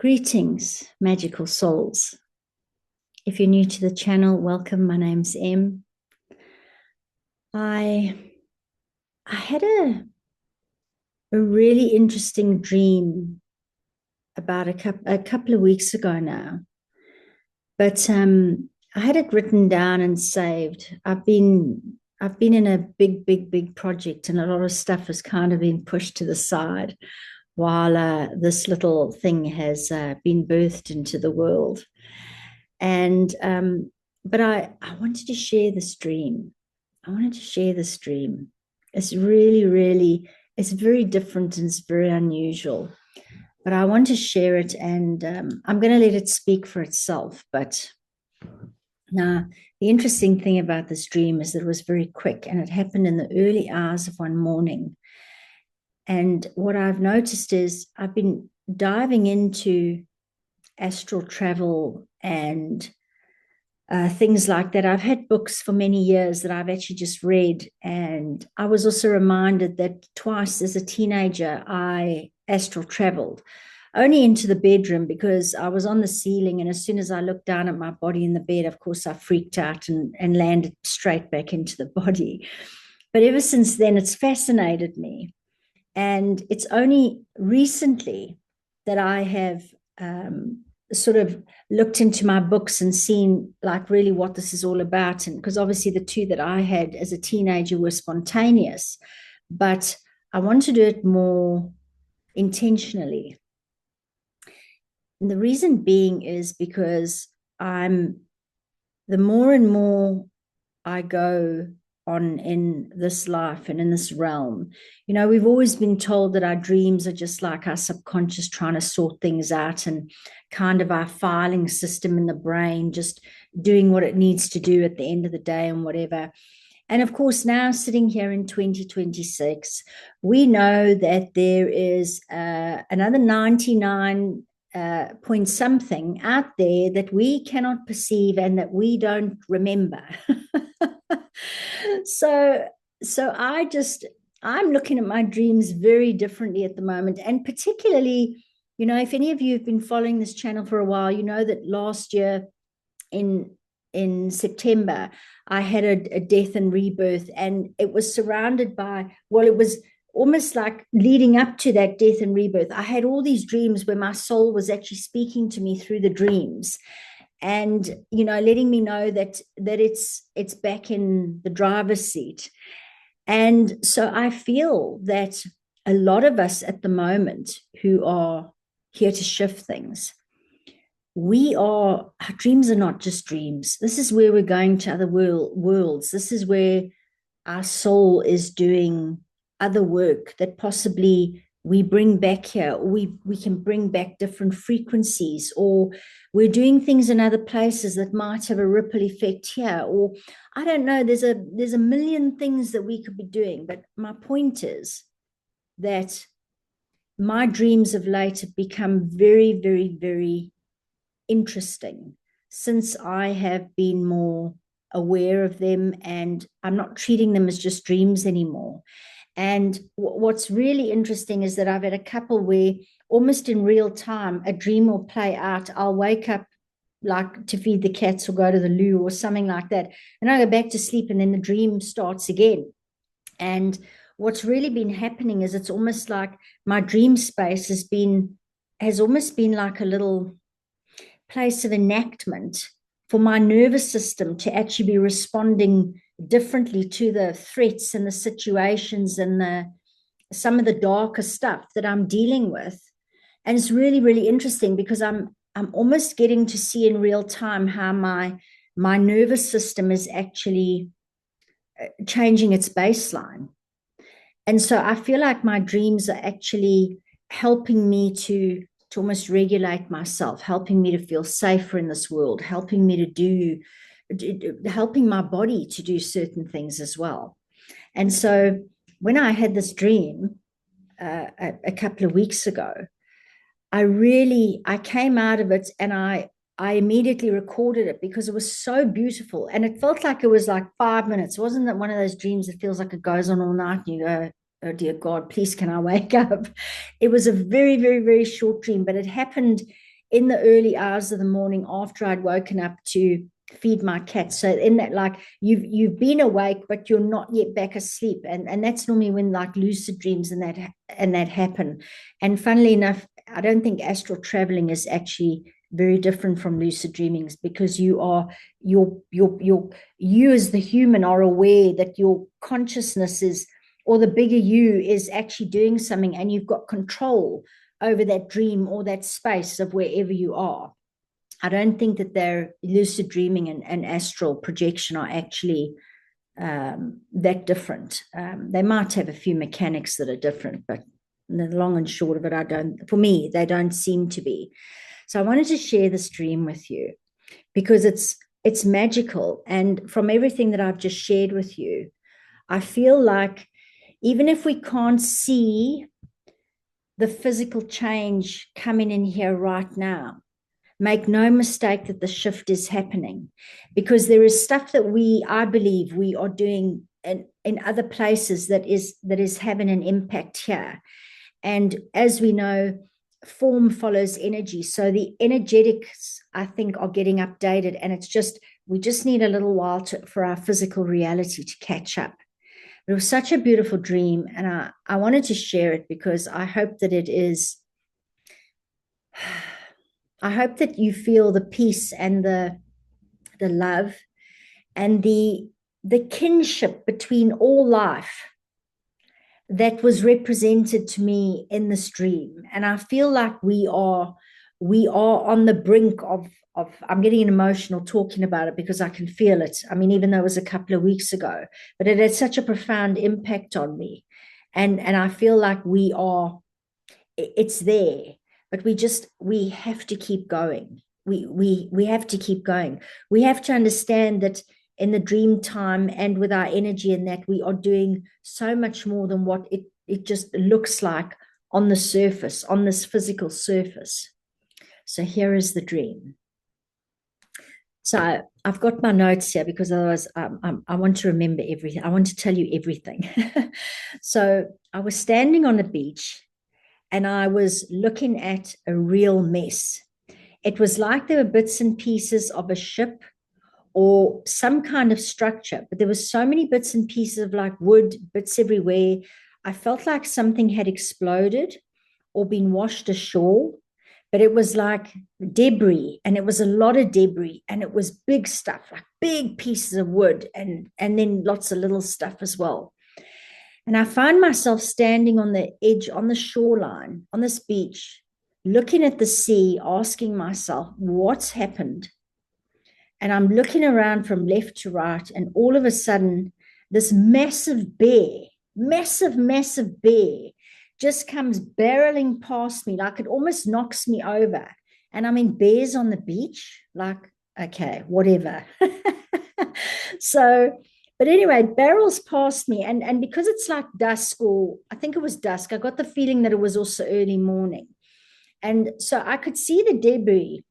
Greetings, magical souls. If you're new to the channel, welcome. My name's Em. I had a really interesting dream about a couple of weeks ago now, but I had it written down and saved. I've been in a big project, and a lot of stuff has kind of been pushed to the side while this little thing has been birthed into the world. And but I wanted to share this dream. I wanted to share this dream. It's really, it's very different and it's very unusual. But I want to share it, and I'm going to let it speak for itself. But now, the interesting thing about this dream is that it was very quick, and it happened in the early hours of one morning. And what I've noticed is I've been diving into astral travel and things like that. I've had books for many years that I've actually just read. And I was also reminded that twice as a teenager, I astral traveled, only into the bedroom because I was on the ceiling. And as soon as I looked down at my body in the bed, of course, I freaked out and landed straight back into the body. But ever since then, it's fascinated me. And it's only recently that I have sort of looked into my books and seen like really what this is all about. And because obviously the two that I had as a teenager were spontaneous, but I want to do it more intentionally. And the reason being is because the more and more I go on in this life and in this realm. You know, we've always been told that our dreams are just like our subconscious trying to sort things out, and kind of our filing system in the brain just doing what it needs to do at the end of the day and whatever. And of course, now sitting here in 2026, we know that there is another 99 point something out there that we cannot perceive and that we don't remember. so I'm looking at my dreams very differently at the moment. And particularly, you know, if any of you have been following this channel for a while, you know that last year in September, I had a death and rebirth, and it was surrounded by, well, it was almost like leading up to that death and rebirth. I had all these dreams where my soul was actually speaking to me through the dreams, and you know, letting me know that it's back in the driver's seat. And so I feel that a lot of us at the moment who are here to shift things, our dreams are not just dreams. This is where we're going to other worlds. This is where our soul is doing other work that possibly we bring back here, or we can bring back different frequencies, or we're doing things in other places that might have a ripple effect here, or I don't know, there's a million things that we could be doing. But my point is that my dreams of late have become very interesting since I have been more aware of them, and I'm not treating them as just dreams anymore. And what's really interesting is that I've had a couple where almost in real time, a dream will play out. I'll wake up like to feed the cats or go to the loo or something like that, and I go back to sleep, and then the dream starts again. And what's really been happening is it's almost like my dream space has almost been like a little place of enactment for my nervous system to actually be responding differently to the threats and the situations and some of the darker stuff that I'm dealing with. And it's really interesting because I'm almost getting to see in real time how my nervous system is actually changing its baseline. And so I feel like my dreams are actually helping me to almost regulate myself, helping me to feel safer in this world, helping my body to do certain things as well. And so when I had this dream a couple of weeks ago, I came out of it, and I immediately recorded it because it was so beautiful, and it felt like it was like 5 minutes. It wasn't that one of those dreams that feels like it goes on all night and you go, oh dear God, please can I wake up? It was a very short dream, but it happened in the early hours of the morning after I'd woken up to feed my cat. So in that, like, you've been awake, but you're not yet back asleep. And that's normally when like lucid dreams and that happen. And funnily enough, I don't think astral traveling is actually very different from lucid dreamings, because you as the human are aware that your consciousness is, or the bigger you is actually doing something, and you've got control over that dream or that space of wherever you are. I don't think that their lucid dreaming and astral projection are actually that different. They might have a few mechanics that are different, but the long and short of it, for me, they don't seem to be. So I wanted to share this dream with you because it's magical. And from everything that I've just shared with you, I feel like even if we can't see the physical change coming in here right now, make no mistake that the shift is happening, because there is stuff that I believe we are doing in other places that is having an impact here. And as we know, form follows energy. So the energetics, I think, are getting updated, and we just need a little while for our physical reality to catch up. It was such a beautiful dream, and I wanted to share it because I hope that I hope that you feel the peace and the love and the kinship between all life that was represented to me in this dream. And I feel like we are on the brink of I'm getting emotional talking about it because I can feel it. I mean, even though it was a couple of weeks ago, but it had such a profound impact on me. And I feel like it's there, but we have to keep going. We have to keep going. We have to understand that in the dream time and with our energy and that we are doing so much more than what it just looks like on the surface, on this physical surface. So here is the dream. So I've got my notes here because otherwise I want to remember everything. I want to tell you everything. So I was standing on the beach and I was looking at a real mess. It was like there were bits and pieces of a ship or some kind of structure, but there were so many bits and pieces of like wood, bits everywhere. I felt like something had exploded or been washed ashore, but it was like debris, and it was a lot of debris, and it was big stuff, like big pieces of wood, and then lots of little stuff as well. And I find myself standing on the edge, on the shoreline, on this beach, looking at the sea, asking myself, what's happened? And I'm looking around from left to right, and all of a sudden, this massive bear, massive bear, just comes barreling past me, like it almost knocks me over. And I mean, bears on the beach, like, okay, whatever. So, but anyway, it barrels past me, and because it's like dusk, or I think it was dusk, I got the feeling that it was also early morning. And so I could see the debris,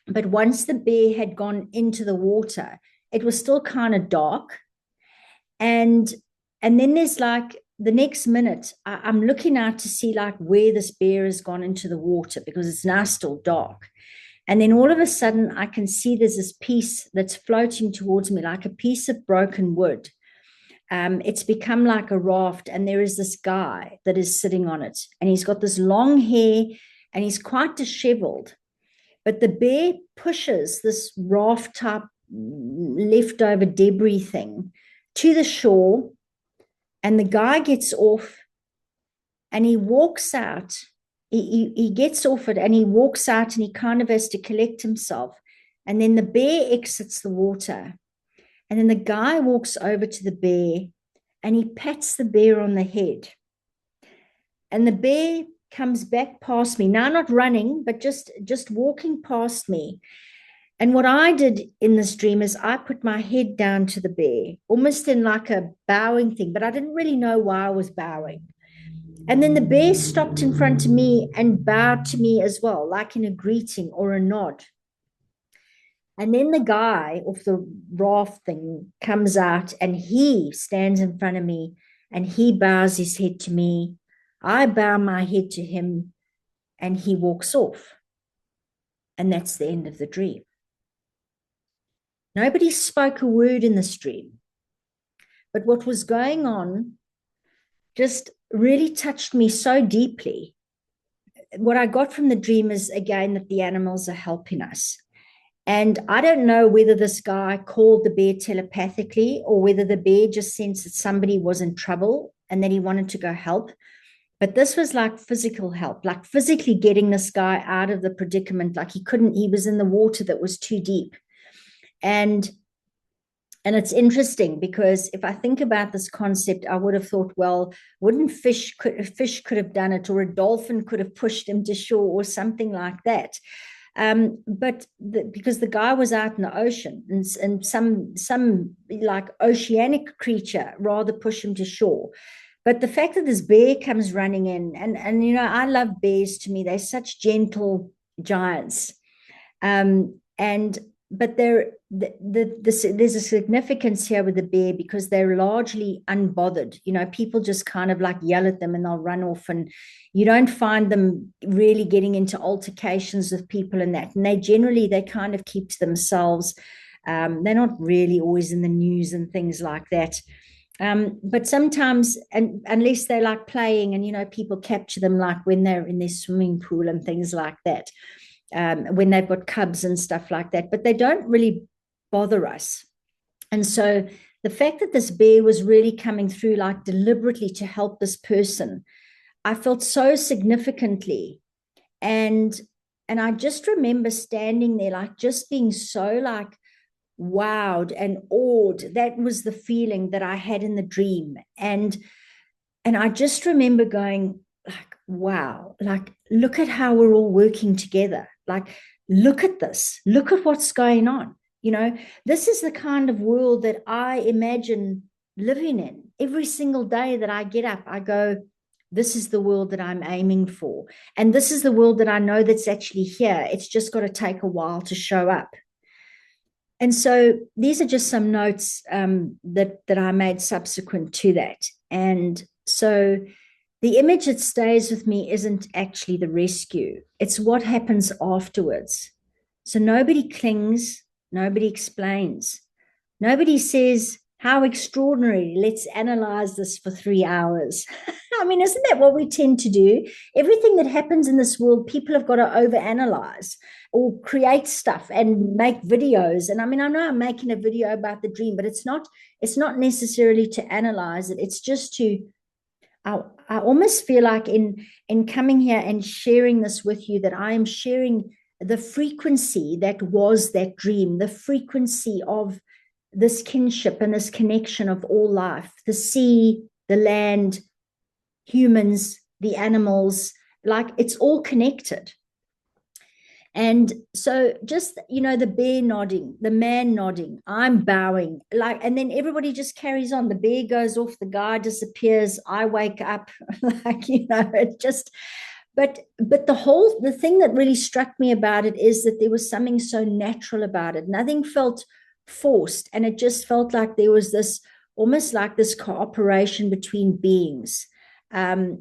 but once the bear had gone into the water, it was still kind of dark. And then there's like the next minute, I'm looking out to see like where this bear has gone into the water, because it's now still dark. And then all of a sudden, I can see there's this piece that's floating towards me, like a piece of broken wood. It's become like a raft, and there is this guy that is sitting on it, and he's got this long hair, and he's quite disheveled. But the bear pushes this raft type leftover debris thing to the shore, and the guy gets off and he walks out. He gets off it and he walks out, and he kind of has to collect himself. And then the bear exits the water. And then the guy walks over to the bear and he pats the bear on the head. And the bear comes back past me, now not running, but just walking past me. And what I did in this dream is I put my head down to the bear, almost in like a bowing thing, but I didn't really know why I was bowing. And then the bear stopped in front of me and bowed to me as well, like in a greeting or a nod. And then the guy off the raft thing comes out and he stands in front of me and he bows his head to me. I bow my head to him and he walks off. And that's the end of the dream. Nobody spoke a word in this dream. But what was going on just really touched me so deeply. What I got from the dream is, again, that the animals are helping us. And I don't know whether this guy called the bear telepathically or whether the bear just sensed that somebody was in trouble and that he wanted to go help. But this was like physical help, like physically getting this guy out of the predicament. Like he was in the water that was too deep. And it's interesting because if I think about this concept, I would have thought, well, wouldn't fish could have done it, or a dolphin could have pushed him to shore or something like that. But because the guy was out in the ocean and some like oceanic creature rather push him to shore. But the fact that this bear comes running in, and you know, I love bears. To me, they're such gentle giants. And but there's a significance here with the bear because they're largely unbothered. You know, people just kind of like yell at them and they'll run off, and you don't find them really getting into altercations with people and that. And they kind of keep to themselves. They're not really always in the news and things like that. But sometimes, and unless they're like playing, and you know, people capture them like when they're in their swimming pool and things like that. When they've got cubs and stuff like that, but they don't really bother us. And so the fact that this bear was really coming through like deliberately to help this person, I felt so significantly. And I just remember standing there, like just being so like wowed and awed. That was the feeling that I had in the dream. And I just remember going like, wow, like look at how we're all working together. Like, look at this, look at what's going on. You know, this is the kind of world that I imagine living in. Every single day that I get up, I go, this is the world that I'm aiming for. And this is the world that I know that's actually here. It's just got to take a while to show up. And so these are just some notes that I made subsequent to that. And so the image that stays with me isn't actually the rescue. It's what happens afterwards. So nobody clings, nobody explains. Nobody says, how extraordinary, let's analyze this for 3 hours. I mean, isn't that what we tend to do? Everything that happens in this world, people have got to overanalyze or create stuff and make videos. And I mean, I know I'm making a video about the dream, but it's not necessarily to analyze it. It's just to, I almost feel like in coming here and sharing this with you, that I am sharing the frequency that was that dream, the frequency of this kinship and this connection of all life, the sea, the land, humans, the animals, like it's all connected. And so just, you know, the bear nodding, the man nodding, I'm bowing, like, and then everybody just carries on. The bear goes off, the guy disappears, I wake up, like, you know, it just, but the thing that really struck me about it is that there was something so natural about it. Nothing felt forced. And it just felt like there was this, almost like this cooperation between beings. The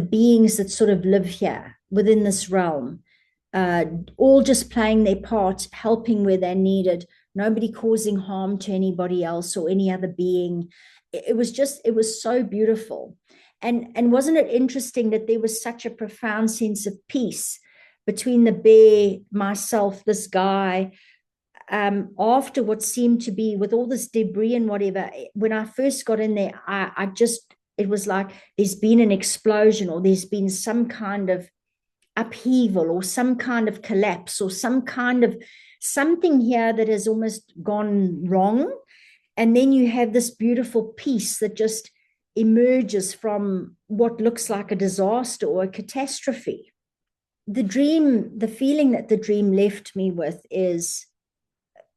beings that sort of live here within this realm, all just playing their part, helping where they're needed, nobody causing harm to anybody else or any other being. It was so beautiful. And wasn't it interesting that there was such a profound sense of peace between the bear, myself, this guy, after what seemed to be, with all this debris and whatever. When I first got in there, I just, it was like there's been an explosion, or there's been some kind of upheaval, or some kind of collapse, or some kind of something here that has almost gone wrong. And then you have this beautiful peace that just emerges from what looks like a disaster or a catastrophe. The dream, the feeling that the dream left me with is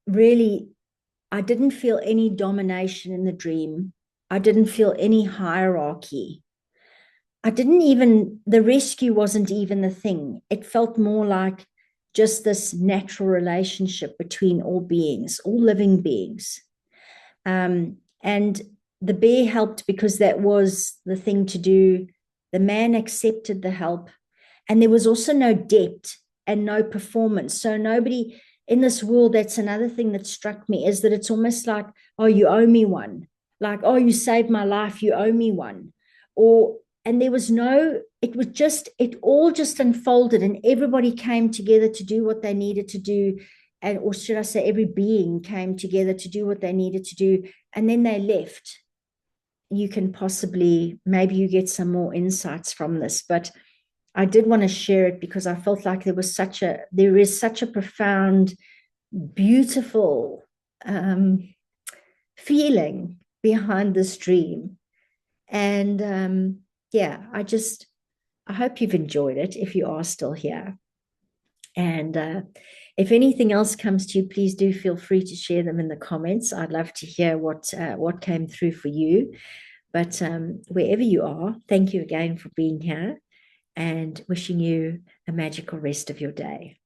really, I didn't feel any domination in the dream. I didn't feel any hierarchy. The rescue wasn't even the thing. It felt more like just this natural relationship between all beings, all living beings. And the bear helped because that was the thing to do. The man accepted the help. And there was also no debt. and no performance. So nobody in this world, that's another thing that struck me, is that it's almost like, oh, you owe me one. Like, oh, you saved my life, you owe me one. Or, and there was no, it was just, it all just unfolded and everybody came together to do what they needed to do. And, or should I say, every being came together to do what they needed to do. And then they left. You can possibly, maybe you get some more insights from this, but I did want to share it because I felt like there is such a profound, beautiful feeling behind this dream. And yeah, I hope you've enjoyed it if you are still here. And if anything else comes to you, please do feel free to share them in the comments. I'd love to hear what came through for you. But wherever you are, thank you again for being here and wishing you a magical rest of your day.